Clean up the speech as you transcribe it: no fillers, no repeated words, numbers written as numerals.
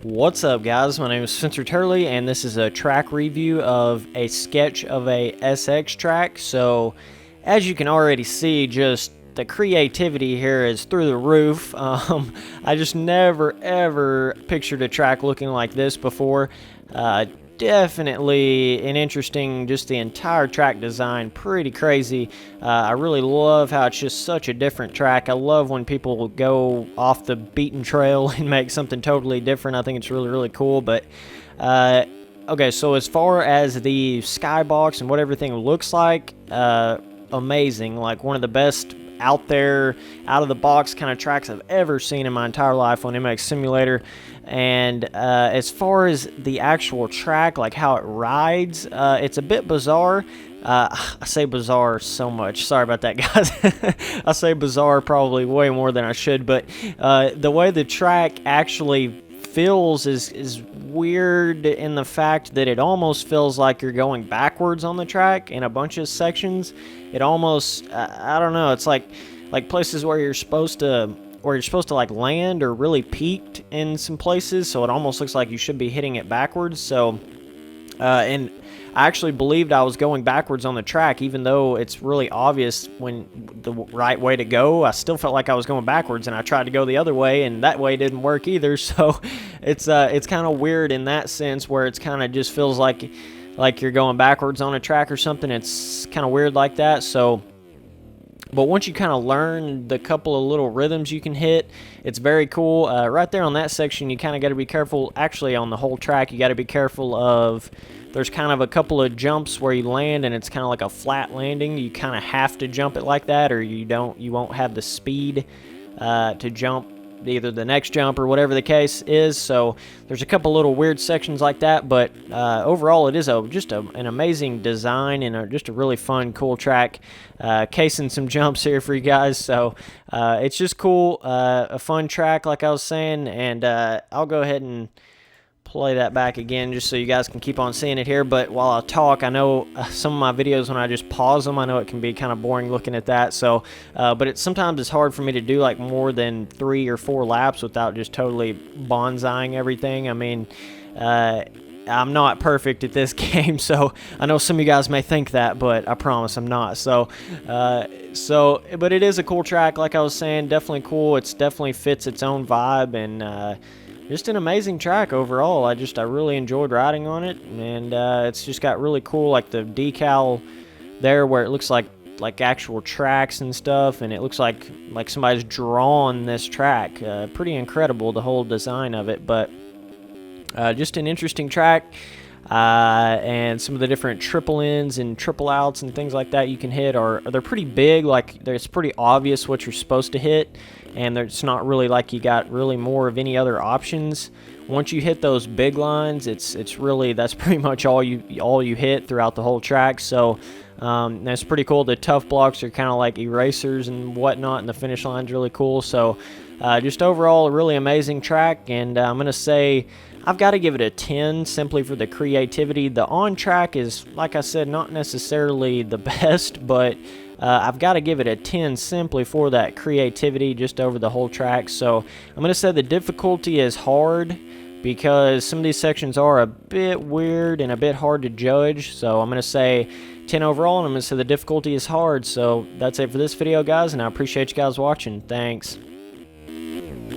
What's up, guys? My name is Spencer Turley, and this is a track review of a sketch of a SX track. So, as you can already see, just the creativity here is through the roof. I just never ever pictured a track looking like this before. Definitely an interesting, just the entire track design, pretty crazy. I really love how it's just such a different track. I love when people go off the beaten trail and make something totally different. I think it's really cool. But okay, so as far as the skybox and what everything looks like, amazing. Like one of the best out there, out of the box kind of tracks I've ever seen in my entire life on MX Simulator. And as far as the actual track, like how it rides, it's a bit bizarre. I say bizarre so much. Sorry about that, guys. I say bizarre probably way more than I should, but the way the track actually feels is weird in the fact that it almost feels like you're going backwards on the track in a bunch of sections. It almost, I don't know, it's like places where you're supposed to like land or really peaked in some places, so it almost looks like you should be hitting it backwards. So and I actually believed I was going backwards on the track, even though it's really obvious when the right way to go. I still felt like I was going backwards, and I tried to go the other way, and that way didn't work either. So it's kind of weird in that sense, where it's kind of just feels like you're going backwards on a track or something. It's kind of weird like that. So, but once you kind of learn the couple of little rhythms you can hit, it's very cool. Right there on that section, you kind of got to be careful. Actually, on the whole track, you got to be careful of. There's kind of a couple of jumps where you land, and it's kind of like a flat landing. You kind of have to jump it like that, or you won't have the speed to jump either the next jump or whatever the case is. So there's a couple little weird sections like that, but overall it is just an amazing design and just a really fun, cool track. Casing some jumps here for you guys, so it's just cool, a fun track like I was saying, and I'll go ahead and play that back again just so you guys can keep on seeing it here. But while I talk, I know some of my videos, when I just pause them, I know it can be kind of boring looking at that. So but sometimes it's hard for me to do like more than 3 or 4 laps without just totally bonsaiing everything. I mean, I'm not perfect at this game, so I know some of you guys may think that, but I promise I'm not. So but it is a cool track, like I was saying. Definitely cool. It's definitely fits its own vibe, and just an amazing track overall. I really enjoyed riding on it, and it's just got really cool, like the decal there where it looks like actual tracks and stuff, and it looks like somebody's drawn this track. Pretty incredible, the whole design of it. But just an interesting track, and some of the different triple ins and triple outs and things like that you can hit they're pretty big. Like it's pretty obvious what you're supposed to hit, and it's not really like you got really more of any other options. Once you hit those big lines, it's really, that's pretty much all you hit throughout the whole track. So that's pretty cool. The tough blocks are kind of like erasers and whatnot, and the finish line's really cool. So just overall a really amazing track, and I'm gonna say I've got to give it a 10 simply for the creativity. The on track is, like I said, not necessarily the best, but I've got to give it a 10 simply for that creativity just over the whole track. So I'm going to say the difficulty is hard, because some of these sections are a bit weird and a bit hard to judge. So I'm going to say 10 overall, and I'm going to say the difficulty is hard. So that's it for this video, guys, and I appreciate you guys watching. Thanks.